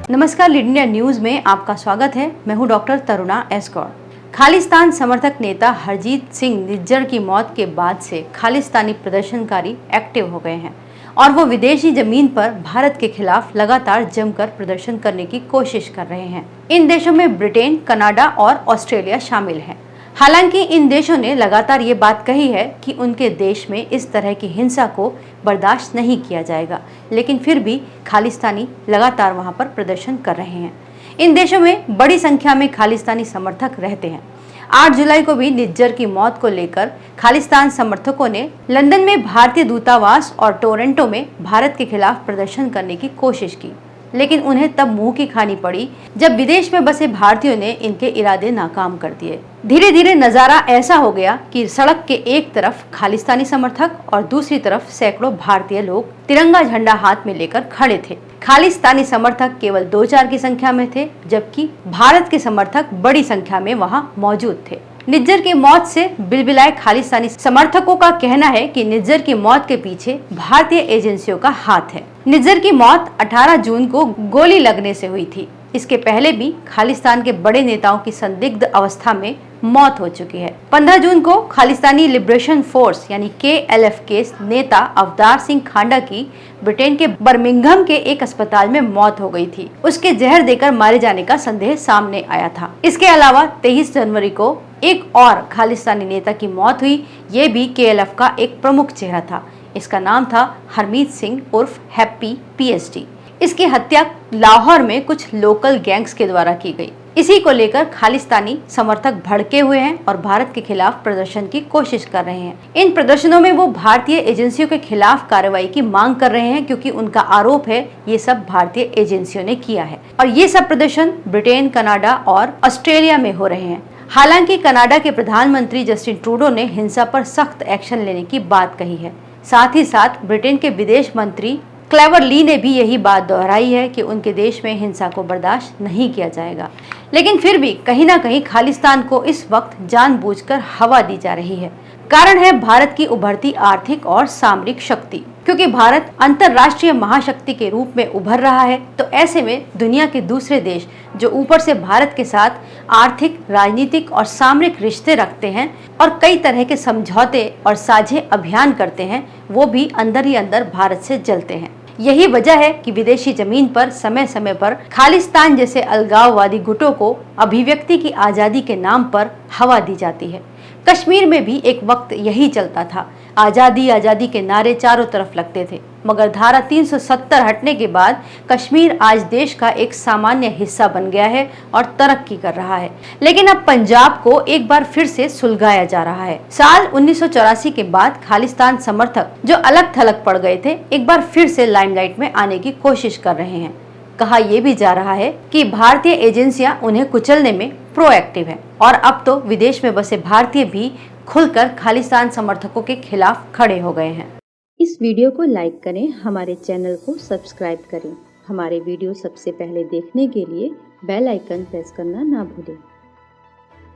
नमस्कार, lead India news में आपका स्वागत है। मैं हूं डॉक्टर तरुणा एस गौड़। खालिस्तान समर्थक नेता हरजीत सिंह निज्जर की मौत के बाद से खालिस्तानी प्रदर्शनकारी एक्टिव हो गए हैं और वो विदेशी जमीन पर भारत के खिलाफ लगातार जमकर प्रदर्शन करने की कोशिश कर रहे हैं। इन देशों में ब्रिटेन, कनाडा और ऑस्ट्रेलिया शामिल हैं। हालांकि इन देशों ने लगातार ये बात कही है कि उनके देश में इस तरह की हिंसा को बर्दाश्त नहीं किया जाएगा, लेकिन फिर भी खालिस्तानी लगातार वहां पर प्रदर्शन कर रहे हैं। इन देशों में बड़ी संख्या में खालिस्तानी समर्थक रहते हैं। 8 जुलाई को भी निज्जर की मौत को लेकर खालिस्तान समर्थकों ने लंदन में भारतीय दूतावास और टोरंटो में भारत के खिलाफ प्रदर्शन करने की कोशिश की, लेकिन उन्हें तब मुंह की खानी पड़ी जब विदेश में बसे भारतीयों ने इनके इरादे नाकाम कर दिए। धीरे धीरे नजारा ऐसा हो गया कि सड़क के एक तरफ खालिस्तानी समर्थक और दूसरी तरफ सैकड़ों भारतीय लोग तिरंगा झंडा हाथ में लेकर खड़े थे। खालिस्तानी समर्थक केवल 2-4 की संख्या में थे, जबकि भारत के समर्थक बड़ी संख्या में वहां मौजूद थे। निज्जर की मौत से बिलबिलाए खालिस्तानी समर्थकों का कहना है कि निज्जर की मौत के पीछे भारतीय एजेंसियों का हाथ है। निज्जर की मौत 18 जून को गोली लगने से हुई थी। इसके पहले भी खालिस्तान के बड़े नेताओं की संदिग्ध अवस्था में मौत हो चुकी है। 15 जून को खालिस्तानी लिबरेशन फोर्स यानी KLF के नेता अवतार सिंह खांडा की ब्रिटेन के बर्मिंघम के एक अस्पताल में मौत हो गई थी। उसके जहर देकर मारे जाने का संदेह सामने आया था। इसके अलावा 23 जनवरी को एक और खालिस्तानी नेता की मौत हुई। ये भी KLF का एक प्रमुख चेहरा था। इसका नाम था हरमीत सिंह उर्फ हैप्पी PhD। इसकी हत्या लाहौर में कुछ लोकल गैंग्स के द्वारा की गई। इसी को लेकर खालिस्तानी समर्थक भड़के हुए हैं और भारत के खिलाफ प्रदर्शन की कोशिश कर रहे हैं। इन प्रदर्शनों में वो भारतीय एजेंसियों के खिलाफ कार्रवाई की मांग कर रहे हैं, क्योंकि उनका आरोप है ये सब भारतीय एजेंसियों ने किया है। और ये सब प्रदर्शन ब्रिटेन, कनाडा और ऑस्ट्रेलिया में हो रहे हैं। हालांकि कनाडा के प्रधानमंत्री जस्टिन ट्रूडो ने हिंसा पर सख्त एक्शन लेने की बात कही है। साथ ही साथ ब्रिटेन के विदेश मंत्री क्लेवर ली ने भी यही बात दोहराई है कि उनके देश में हिंसा को बर्दाश्त नहीं किया जाएगा। लेकिन फिर भी कहीं ना कहीं खालिस्तान को इस वक्त जानबूझकर हवा दी जा रही है। कारण है भारत की उभरती आर्थिक और सामरिक शक्ति। क्योंकि भारत अंतर्राष्ट्रीय महाशक्ति के रूप में उभर रहा है, तो ऐसे में दुनिया के दूसरे देश जो ऊपर से भारत के साथ आर्थिक, राजनीतिक और सामरिक रिश्ते रखते हैं और कई तरह के समझौते और साझे अभियान करते हैं, वो भी अंदर ही अंदर भारत से जलते हैं। यही वजह है कि विदेशी जमीन पर समय समय पर खालिस्तान जैसे अलगाववादी गुटों को अभिव्यक्ति की आजादी के नाम पर हवा दी जाती है। कश्मीर में भी एक वक्त यही चलता था। आजादी आजादी के नारे चारों तरफ लगते थे, मगर धारा 370 हटने के बाद कश्मीर आज देश का एक सामान्य हिस्सा बन गया है और तरक्की कर रहा है। लेकिन अब पंजाब को एक बार फिर से सुलगाया जा रहा है। साल 1984 के बाद खालिस्तान समर्थक जो अलग थलग पड़ गए थे, एक बार फिर से लाइमलाइट में आने की कोशिश कर रहे हैं। कहा यह भी जा रहा है कि भारतीय एजेंसियां उन्हें कुचलने में प्रोएक्टिव हैं और अब तो विदेश में बसे भारतीय भी खुलकर खालिस्तान समर्थकों के खिलाफ खड़े हो गए हैं। इस वीडियो को लाइक करें, हमारे चैनल को सब्सक्राइब करें। हमारे वीडियो सबसे पहले देखने के लिए बेल आइकन प्रेस करना ना भूलें।